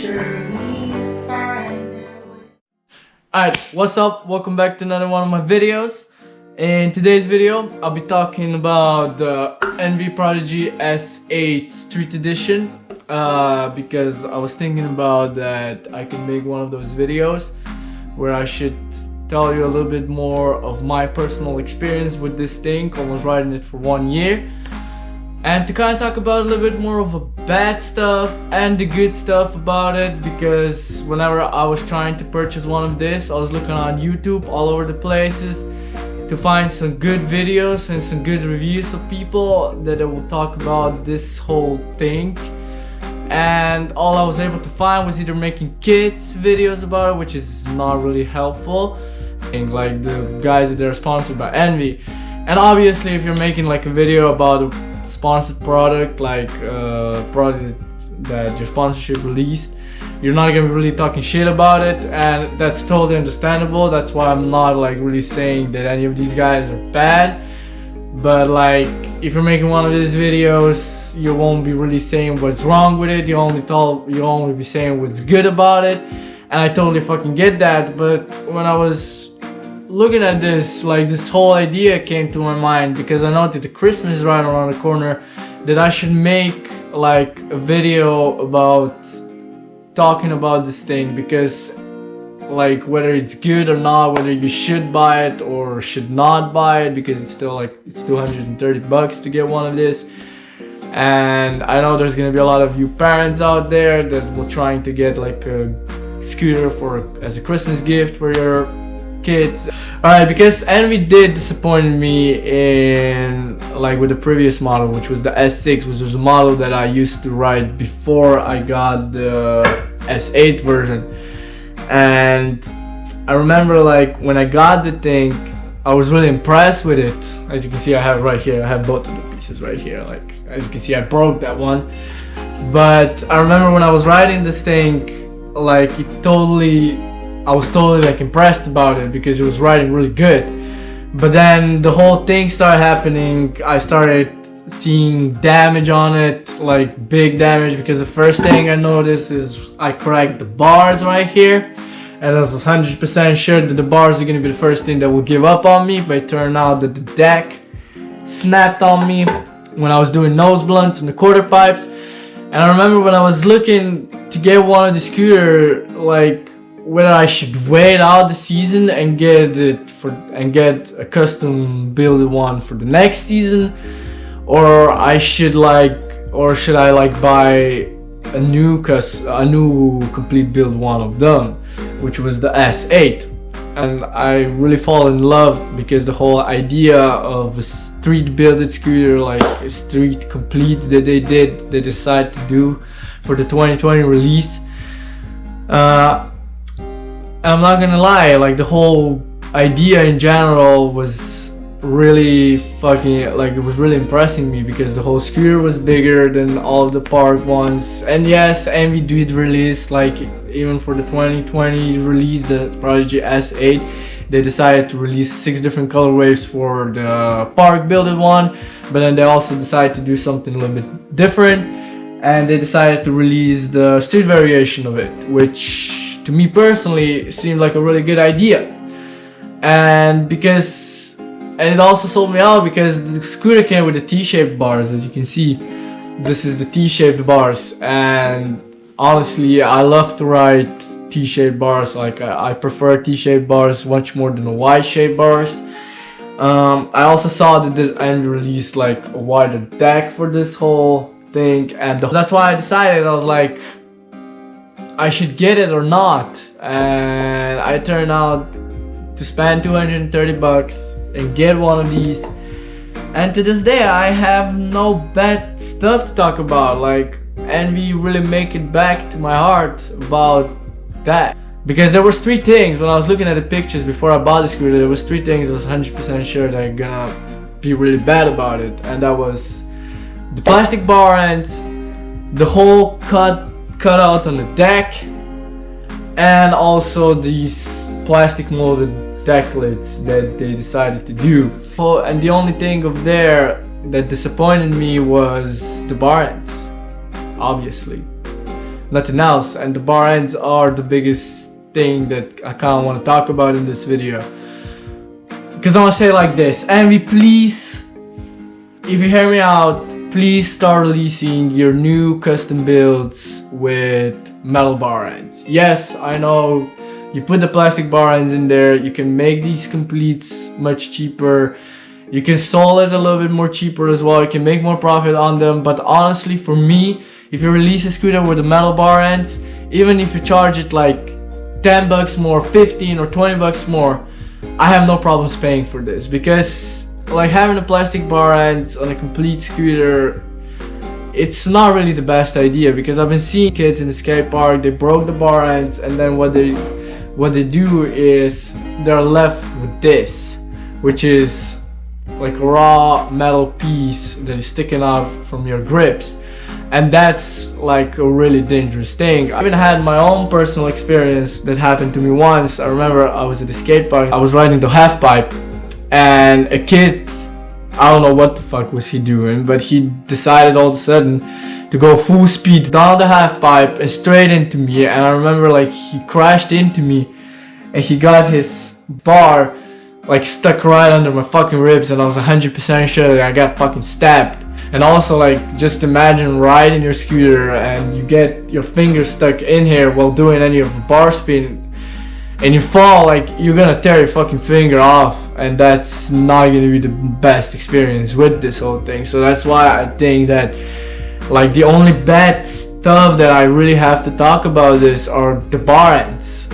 surely find their way. Alright, what's up? Welcome back to another one of my videos. In today's video, I'll be talking about the PRODIGY S8 Street Edition because I was thinking about that I can make one of those videos where I should tell you a little bit more of my personal experience with this thing, almost riding it for 1 year, and to kind of talk about a little bit more of the bad stuff and the good stuff about it, because whenever I was trying to purchase one of this, I was looking on YouTube all over the places to find some good videos and some good reviews of people that will talk about this whole thing, and all I was able to find was either making kids videos about it, which is not really helpful, and like the guys that are sponsored by Envy. And obviously if you're making like a video about a sponsored product, like product that your sponsorship released, you're not gonna be really talking shit about it, and that's totally understandable. That's why I'm not like really saying that any of these guys are bad, but like if you're making one of these videos, you won't be really saying what's wrong with it. You only be saying what's good about it, and I totally fucking get that. But when I was looking at this, like this whole idea came to my mind because I know that the Christmas is right around the corner, that I should make like a video about talking about this thing, because like whether it's good or not, whether you should buy it or should not buy it, because it's still like it's 230 bucks to get one of this. And I know there's gonna be a lot of you parents out there that will trying to get like a scooter as a Christmas gift for your kids. Alright, because Envy did disappoint me in like with the previous model, which was the S6, which was a model that I used to ride before I got the S8 version. And I remember like when I got the thing, I was really impressed with it. As you can see, I have right here, I have both of the pieces right here. Like as you can see, I broke that one. But I remember when I was riding this thing, like I was totally like impressed about it because it was riding really good. But then the whole thing started happening. I started seeing damage on it, like big damage, because the first thing I noticed is I cracked the bars right here, and I was 100% sure that the bars are gonna be the first thing that will give up on me. But it turned out that the deck snapped on me when I was doing nose blunts and the quarter pipes. And I remember when I was looking to get one of the scooter, like whether I should wait out the season and get a custom built one for the next season, or should I like buy a new complete build one of them, which was the S8. And I really fall in love because the whole idea of a street builded scooter, like a street complete that they decided to do for the 2020 release. I'm not gonna lie, like the whole idea in general was really fucking, like it was really impressing me, because the whole scooter was bigger than all of the park ones. And yes, Envy did release, like even for the 2020 release, the PRODIGY S8, they decided to release 6 different colorways for the park builded one, but then they also decided to do something a little bit different, and they decided to release the street variation of it, which to me personally seemed like a really good idea. And it also sold me out because the scooter came with the T-shaped bars. As you can see, this is the T-shaped bars, and honestly I love to ride T-shaped bars. Like I prefer T-shaped bars much more than the Y-shaped bars. I also saw that the Envy released like a wider deck for this whole thing, and that's why I decided, I was like, I should get it or not. And I turned out to spend 230 bucks and get one of these, and to this day I have no bad stuff to talk about. Like Envy really make it back to my heart about that, because there was 3 things when I was looking at the pictures before I bought the scooter. There was 3 things I was 100% sure that I'm gonna be really bad about it, and that was the plastic bar ends, the whole cutout on the deck, and also these plastic molded deck lids that they decided to do. Oh, and the only thing of there that disappointed me was the bar ends, obviously. nothing else. And the bar ends are the biggest thing that I kind of want to talk about in this video, because I want to say it like this: Envy, please, if you hear me out, please start releasing your new custom builds with metal bar ends. Yes, I know you put the plastic bar ends in there, you can make these completes much cheaper, you can sell it a little bit more cheaper as well, you can make more profit on them. But honestly, for me, if you release a scooter with the metal bar ends, even if you charge it like 10 bucks more, 15 or 20 bucks more, I have no problems paying for this, because like having the plastic bar ends on a complete scooter, it's not really the best idea. Because I've been seeing kids in the skate park, they broke the bar ends, and then what they do is they're left with this, which is like a raw metal piece that is sticking out from your grips, and that's like a really dangerous thing. I even had my own personal experience that happened to me once. I remember I was at the skate park, I was riding the half pipe, and a kid, I don't know what the fuck was he doing, but he decided all of a sudden to go full speed down the half pipe and straight into me. And I remember like he crashed into me and he got his bar like stuck right under my fucking ribs, and I was 100% sure that I got fucking stabbed. And also, like, just imagine riding your scooter and you get your finger stuck in here while doing any of the bar spin, and you fall, like, you're gonna tear your fucking finger off, and that's not gonna be the best experience with this whole thing. So that's why I think that like the only bad stuff that I really have to talk about this are the bar ends.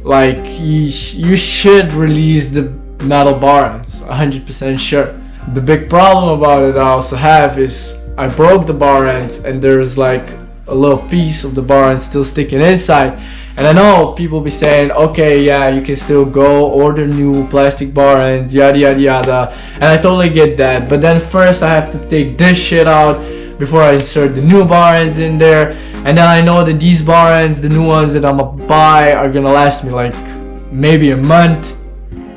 Like you should release the metal bar ends, 100% sure. The big problem about it I also have is I broke the bar ends and there's like a little piece of the bar end still sticking inside. And I know people be saying, okay, yeah, you can still go order new plastic bar ends, yada yada yada, and I totally get that. But then first I have to take this shit out before I insert the new bar ends in there, and then I know that these bar ends, the new ones that I'm gonna buy, are gonna last me like maybe a month,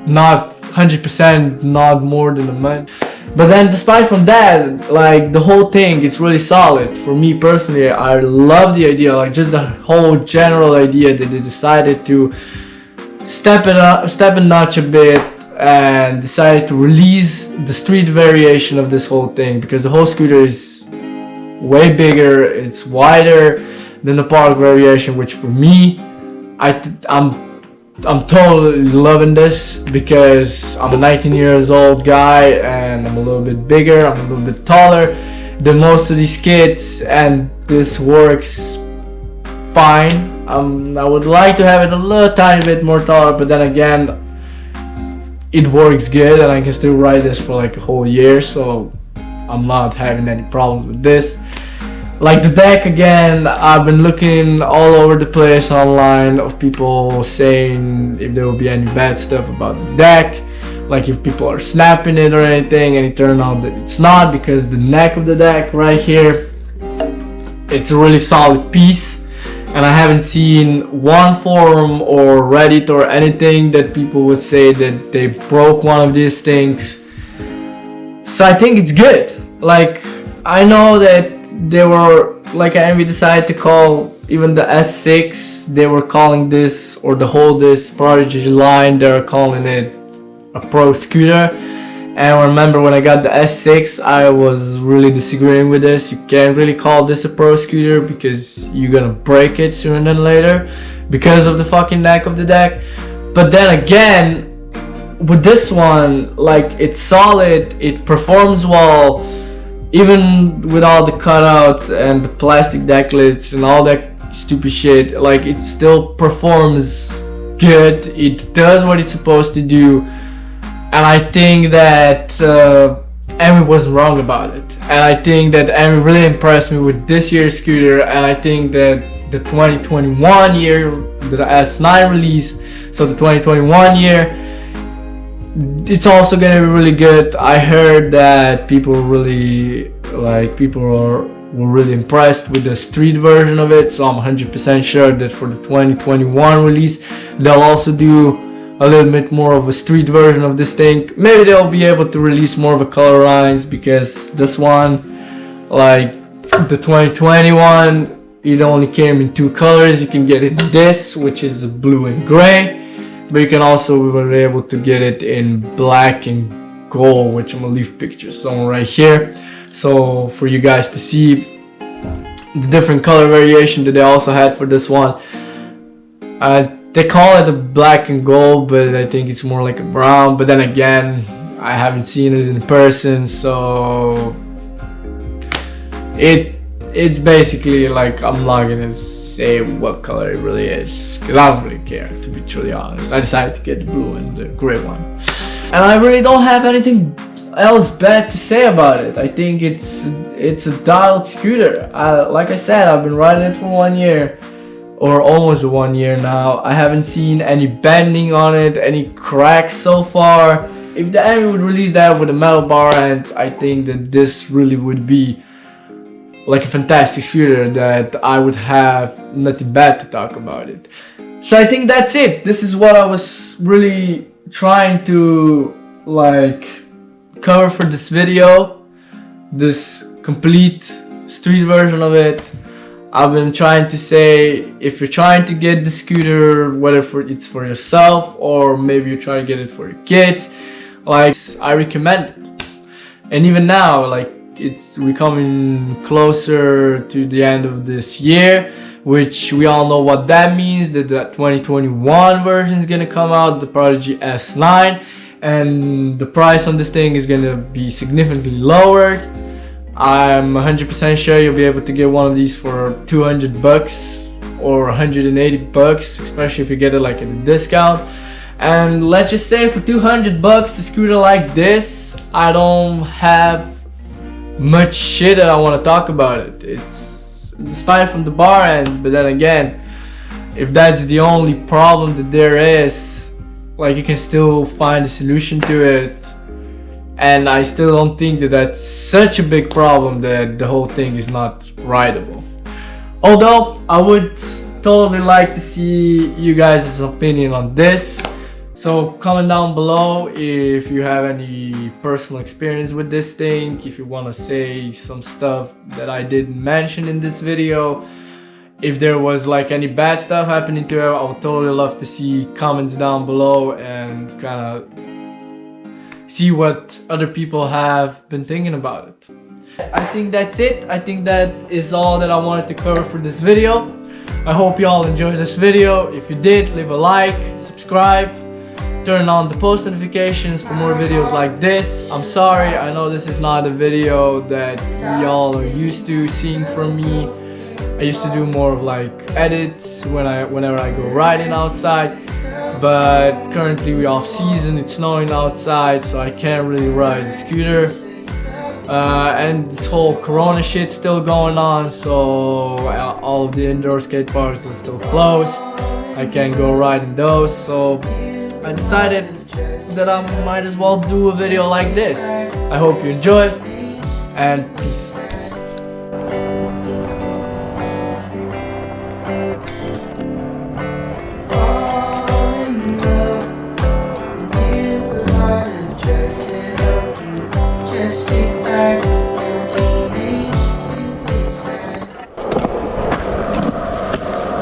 not 100%, not more than a month. But then despite from that, like the whole thing is really solid. For me personally, I love the idea, like just the whole general idea that they decided to step a notch a bit and decided to release the street variation of this whole thing, because the whole scooter is way bigger, it's wider than the park variation, which for me, I'm totally loving this, because I'm a 19 years old guy and I'm a little bit bigger, I'm a little bit taller than most of these kids, and this works fine. I would like to have it a little tiny bit more taller, but then again, it works good and I can still ride this for like a whole year, so I'm not having any problems with this. Like the deck, again, I've been looking all over the place online of people saying if there will be any bad stuff about the deck, like if people are snapping it or anything, and it turned out that it's not, because the neck of the deck right here, it's a really solid piece, and I haven't seen one forum or Reddit or anything that people would say that they broke one of these things. So I think it's good. Like, I know that they were, like, Envy decided to call even the S6, they were calling this, or the whole this Prodigy line, they were calling it a pro scooter. And I remember when I got the S6, I was really disagreeing with this. You can't really call this a pro scooter because you're gonna break it sooner than later because of the fucking neck of the deck. But then again, with this one, like, it's solid, it performs well, even with all the cutouts and the plastic deck lids and all that stupid shit. Like, it still performs good, it does what it's supposed to do, and I think that Envy wasn't wrong about it. And I think that Envy really impressed me with this year's scooter, and I think that the 2021 year, the S9 release, so the 2021 year, it's also gonna be really good. I heard that people really were really impressed with the street version of it, so I'm 100% sure that for the 2021 release they'll also do a little bit more of a street version of this thing. Maybe they'll be able to release more of a color lines, because this one, like the 2021, it only came in 2 colors. You can get it in this, which is blue and gray, but you can also, we were able to get it in black and gold, which I'm gonna leave pictures somewhere right here, so for you guys to see the different color variation that they also had for this one. They call it a black and gold, but I think it's more like a brown. But then again, I haven't seen it in person, so it's basically like, I'm not gonna say what color it really is, because I don't really care, to be truly honest. I decided to get the blue and the gray one, and I really don't have anything else bad to say about it. I think it's a dialed scooter. Like I said, I've been riding it for 1 year, or almost 1 year now. I haven't seen any bending on it, any cracks so far. If the Envy would release that with the metal bar ends, I think that this really would be like a fantastic scooter that I would have nothing bad to talk about it. So I think that's it. This is what I was really trying to like cover for this video, this complete street version of it. I've been trying to say, if you're trying to get the scooter, whether it's for yourself or maybe you're trying to get it for your kids, like, I recommend it. And even now, like, we're coming closer to the end of this year, which we all know what that means, that the 2021 version is gonna come out, the PRODIGY S9, and the price on this thing is gonna be significantly lowered. I'm 100% sure you'll be able to get one of these for 200 bucks or 180 bucks, especially if you get it like at a discount. And let's just say for 200 bucks, a scooter like this, I don't have much shit that I want to talk about it. It's fine from the bar ends, but then again, if that's the only problem that there is, like, you can still find a solution to it. And I still don't think that that's such a big problem that the whole thing is not rideable. Although I would totally like to see you guys' opinion on this. So comment down below if you have any personal experience with this thing, if you want to say some stuff that I didn't mention in this video. If there was like any bad stuff happening to it, I would totally love to see comments down below and kind of see what other people have been thinking about it. I think that's it. I think that is all that I wanted to cover for this video. I hope you all enjoyed this video. If you did, leave a like, subscribe, turn on the post notifications for more videos like this. I'm sorry, I know this is not a video that y'all are used to seeing from me. I used to do more of like edits whenever I go riding outside, but currently we're off season, it's snowing outside, so I can't really ride the scooter. And this whole corona shit's still going on, so all of the indoor skate parks are still closed. I can't go riding those, so I decided that I might as well do a video like this. I hope you enjoyed, and peace.